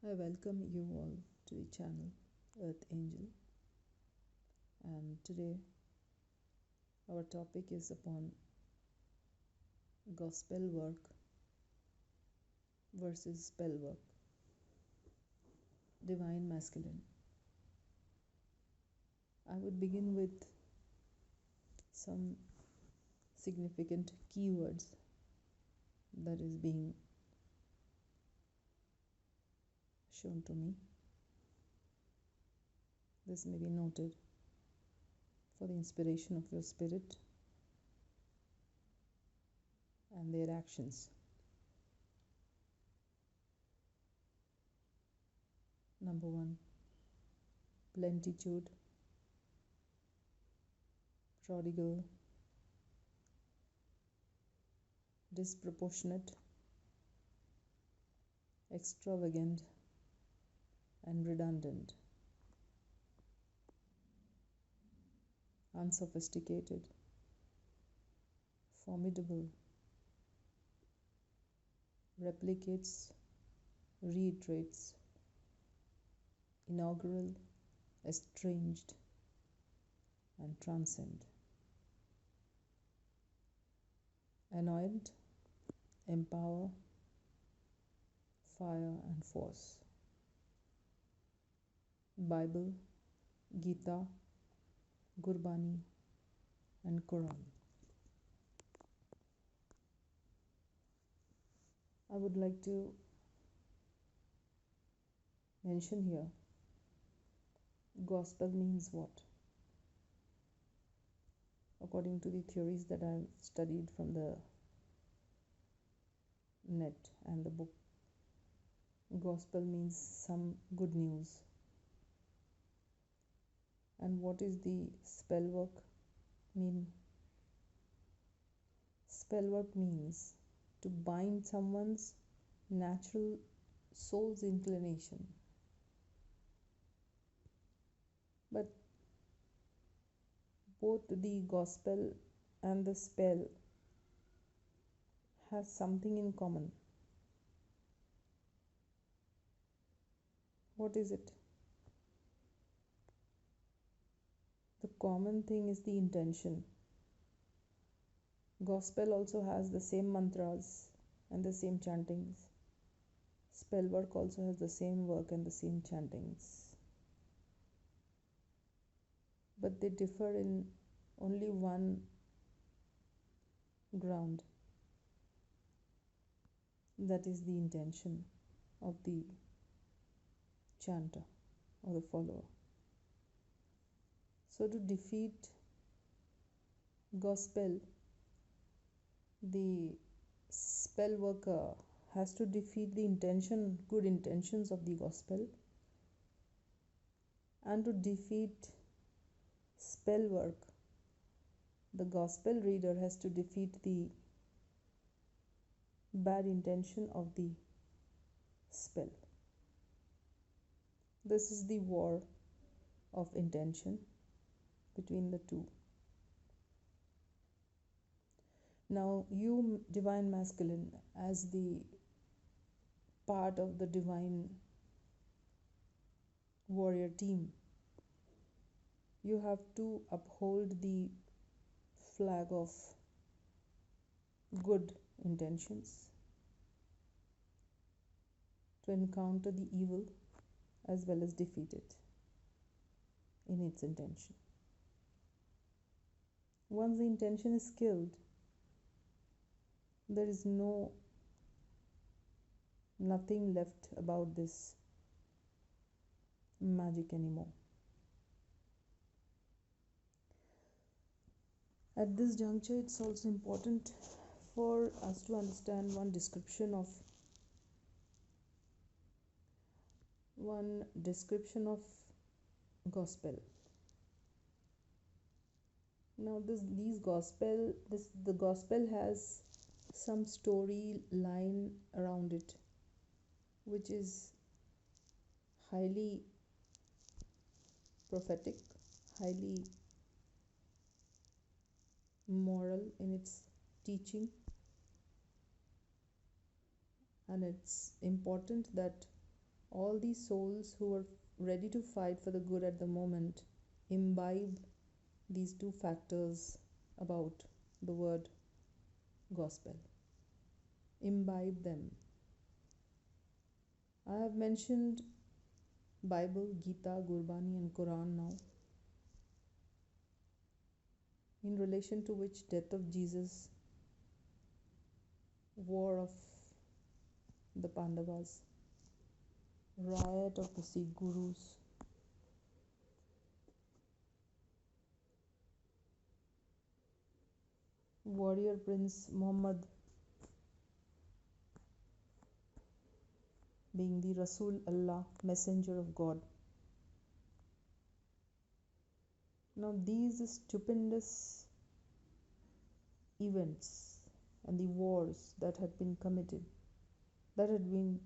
I welcome you all to the channel Earth Angel, and today our topic is upon gospel work versus spell work, divine masculine. I would begin with some significant keywords that is being shown to me. This may be noted for the inspiration of your spirit and their actions. Number 1, plentitude, prodigal, disproportionate, extravagant, and redundant, unsophisticated, formidable, replicates, reiterates, inaugural, estranged, and transcend. Anoint, empower, fire, and force. Bible, Gita, Gurbani, and Quran. I would like to mention here, gospel means what? According to the theories that I've studied from the net and the book, gospel means some good news. And what is the spell work mean? Spell work means to bind someone's natural soul's inclination. But both the gospel and the spell has something in common. What is it? The common thing is the intention. Gospel also has the same mantras and the same chantings. Spell work also has the same work and the same chantings. But they differ in only one ground. That is the intention of the chanter or the follower. So to defeat gospel, the spell worker has to defeat the intention, good intentions of the gospel, and to defeat spell work, the gospel reader has to defeat the bad intention of the spell. This is the war of intention between the two. Now, you, divine masculine, as the part of the divine warrior team, you have to uphold the flag of good intentions, to encounter the evil as well as defeat it in its intention. Once the intention is killed, there is nothing left about this magic anymore. At this juncture, it's also important for us to understand one description of gospel. Now the gospel has some story line around it, which is highly prophetic, highly moral in its teaching, and it's important that All these souls who were ready to fight for the good at the moment imbibe these two factors about the word gospel. Imbibe them. I have mentioned Bible, Gita, Gurbani and Quran now, in relation to which death of Jesus, war of the Pandavas, riot of the Sikh Gurus, warrior Prince Muhammad being the Rasul Allah, messenger of God. Now these stupendous events and the wars that had been committed, that had been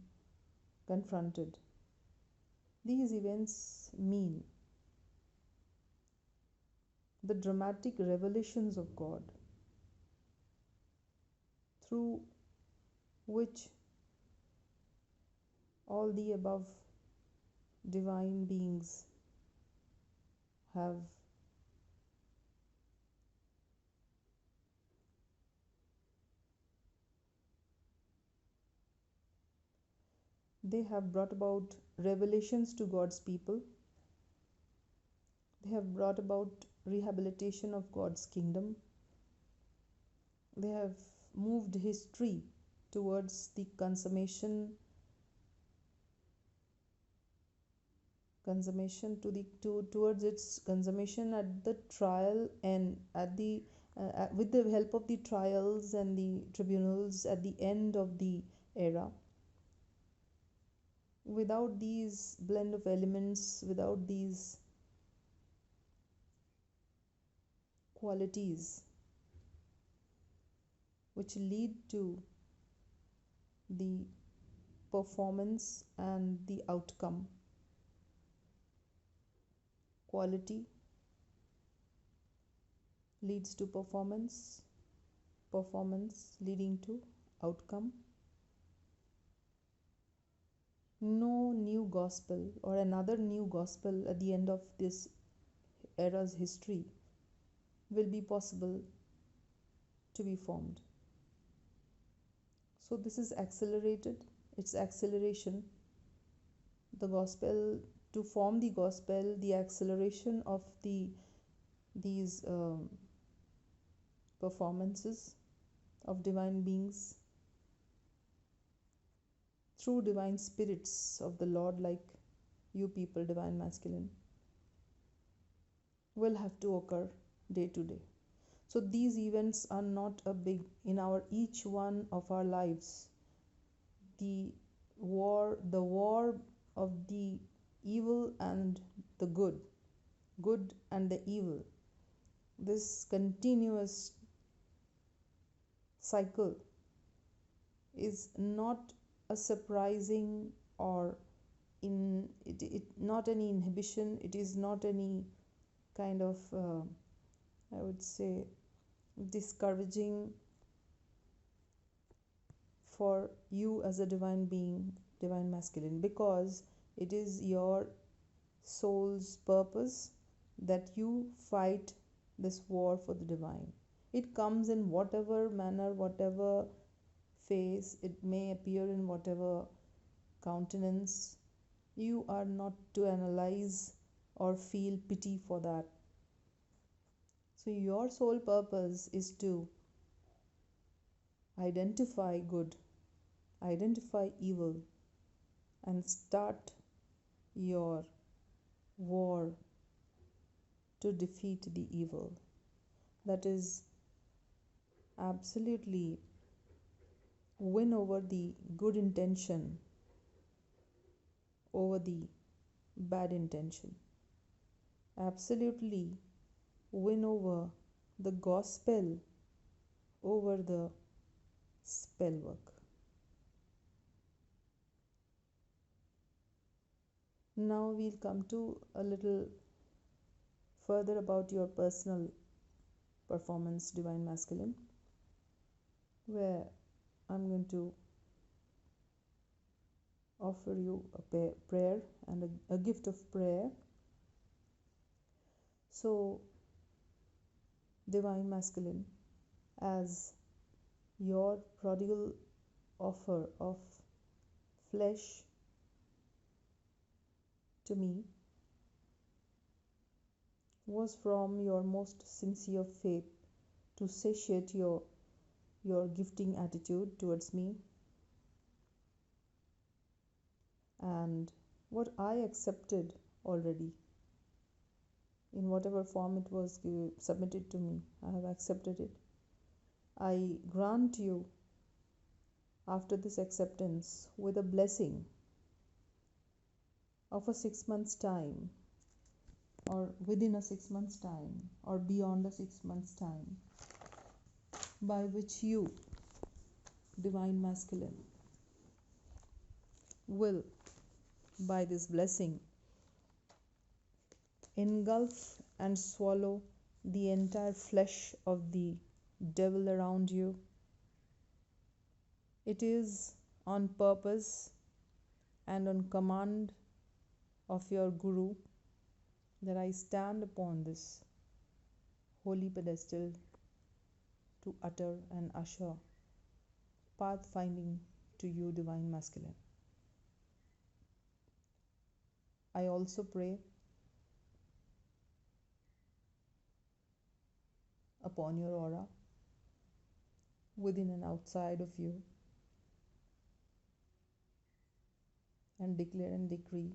confronted, these events mean the dramatic revelations of God through which all the above divine beings have brought about revelations to God's people. They have brought about rehabilitation of God's kingdom. They have moved history towards the consummation towards its consummation at the trial and at the with the help of the trials and the tribunals at the end of the era. Without these blend of elements, without these qualities which lead to the performance and the outcome, quality leads to performance, performance leading to outcome. No new gospel or another new gospel at the end of this era's history will be possible to be formed. So this is accelerated, it's acceleration. The gospel, to form the gospel, the acceleration of these performances of divine beings through divine spirits of the Lord, like you people, divine masculine, will have to occur day to day. So these events are not a big in our each one of our lives. The war of the evil and the good and the evil, this continuous cycle is not a surprising or not any inhibition. It is not any kind of I would say discouraging for you as a divine being, divine masculine, because it is your soul's purpose that you fight this war for the divine. It comes in whatever manner, whatever face, it may appear in whatever countenance. You are not to analyze or feel pity for that. So your sole purpose is to identify good, identify evil, and start your war to defeat the evil. That is, absolutely win over the good intention over the bad intention. Absolutely win over the gospel over the spell work. Now we'll come to a little further about your personal performance, divine masculine, where I'm going to offer you a prayer and a gift of prayer. So, Divine Masculine, as your prodigal offer of flesh to me was from your most sincere faith to satiate your gifting attitude towards me, and what I accepted already in whatever form it was submitted to me, I have accepted it. I grant you, after this acceptance, with a blessing of a 6 months' time, or within a 6 months' time, or beyond a 6 months' time, by which you, Divine Masculine, will, by this blessing, engulf and swallow the entire flesh of the devil around you. It is on purpose and on command of your Guru that I stand upon this holy pedestal to utter and usher pathfinding to you, Divine Masculine. I also pray upon your aura, within and outside of you, and declare and decree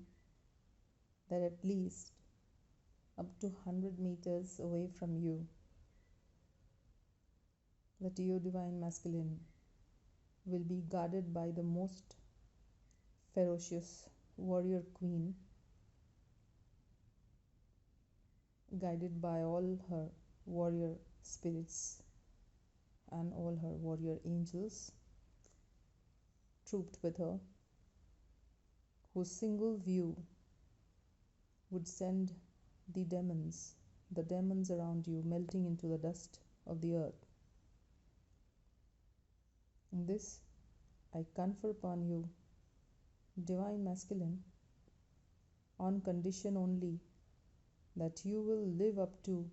that at least up to 100 meters away from you, that you, Divine Masculine, will be guarded by the most ferocious warrior queen, guided by all her warrior spirits and all her warrior angels trooped with her, whose single view would send the demons around you, melting into the dust of the earth. And this I confer upon you, Divine Masculine, on condition only that you will live up to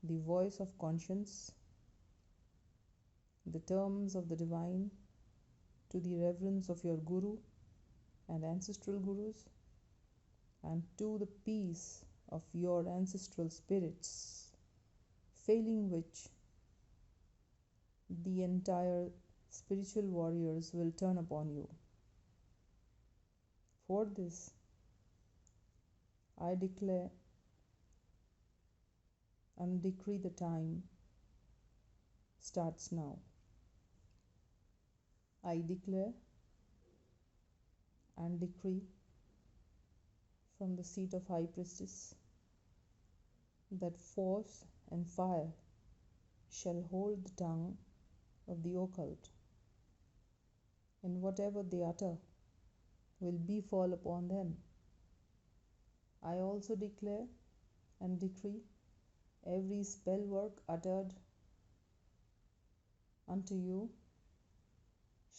the voice of conscience, the terms of the divine, to the reverence of your Guru and ancestral Gurus, and to the peace of your ancestral spirits, failing which the entire spiritual warriors will turn upon you. For this, I declare and decree the time starts now. I declare and decree from the seat of High Priestess that force and fire shall hold the tongue of the occult, and whatever they utter will befall upon them. I also declare and decree every spell work uttered unto you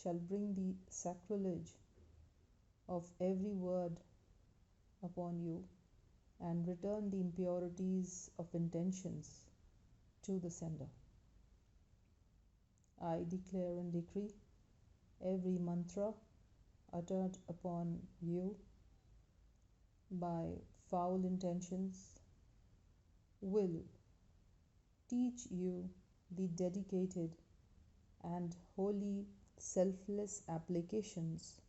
shall bring the sacrilege of every word upon you, and return the impurities of intentions to the sender. I declare and decree every mantra uttered upon you by foul intentions will teach you the dedicated and holy selfless applications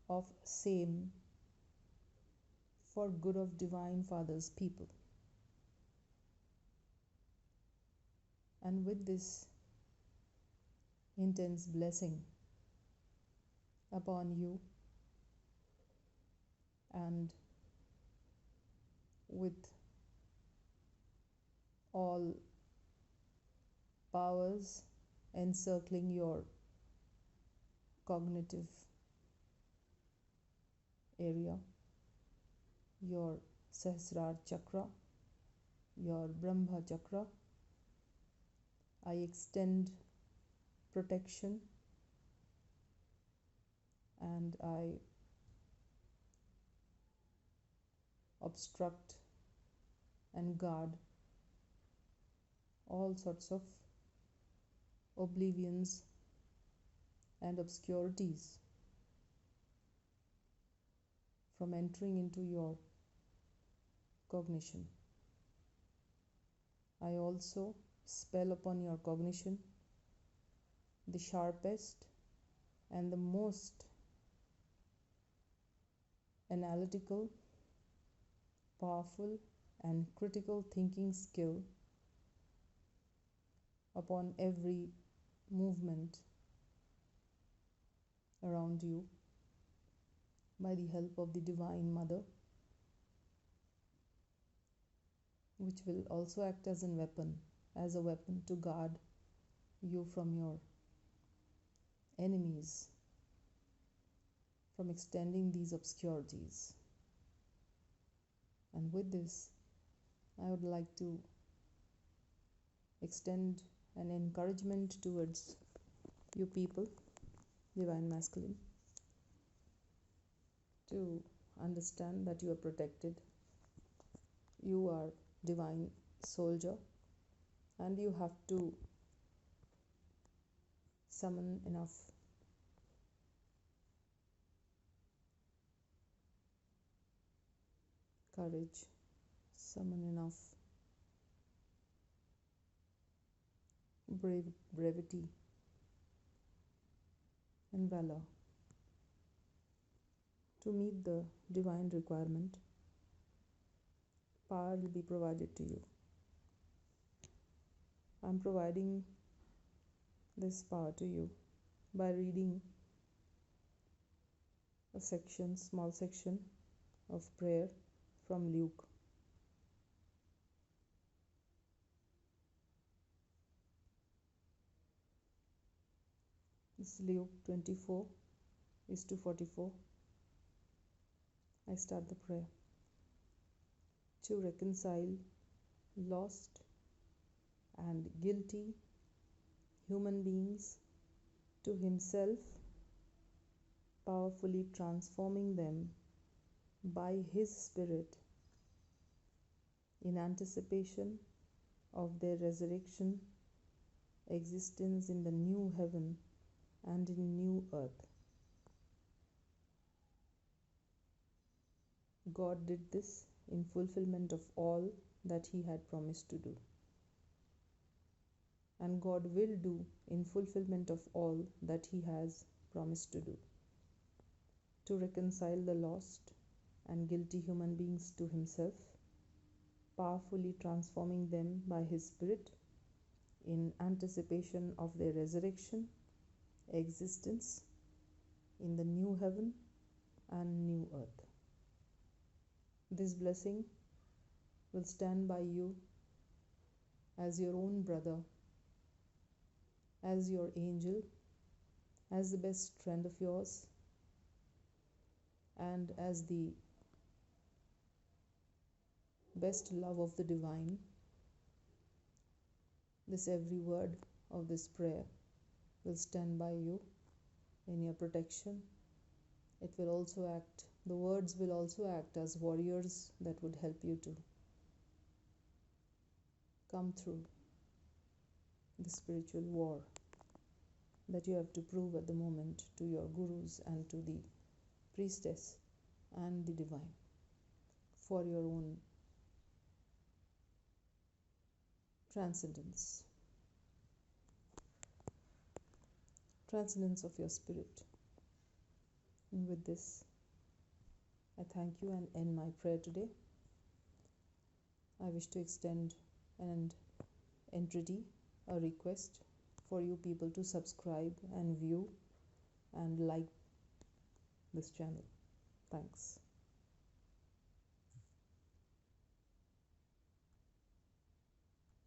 of same for good of Divine Father's people. And with this intense blessing upon you, and with all powers encircling your cognitive area, your Sahasrara chakra, your Brahma chakra, I extend protection and I obstruct and guard all sorts of oblivions and obscurities from entering into your cognition. I also spell upon your cognition the sharpest and the most analytical, powerful, and critical thinking skill upon every movement around you by the help of the Divine Mother, which will also act as a weapon to guard you from your enemies from extending these obscurities. And with this, I would like to extend an encouragement towards you people, Divine Masculine, to understand that you are protected. You are divine soldier, and you have to summon enough courage, summon enough brevity and valor to meet the divine requirement. Power will be provided to you. I'm providing this power to you by reading a small section of prayer from Luke. This is Luke 24:44. I start the prayer. To reconcile lost and guilty human beings to Himself, powerfully transforming them by His Spirit in anticipation of their resurrection, existence in the new heaven and in new earth. God did this in fulfillment of all that He had promised to do. And God will do in fulfillment of all that He has promised to do. To reconcile the lost and guilty human beings to Himself, powerfully transforming them by His Spirit in anticipation of their resurrection, existence in the new heaven and new earth. This blessing will stand by you as your own brother, as your angel, as the best friend of yours, and as the best love of the divine. This every word of this prayer will stand by you in your protection. It will also act, the words will also act as warriors that would help you to come through the spiritual war that you have to prove at the moment to your gurus and to the priestess and the divine for your own transcendence of your spirit. And with this, I thank you and end my prayer today. I wish to extend an entreaty, a request for you people to subscribe and view and like this channel. Thanks.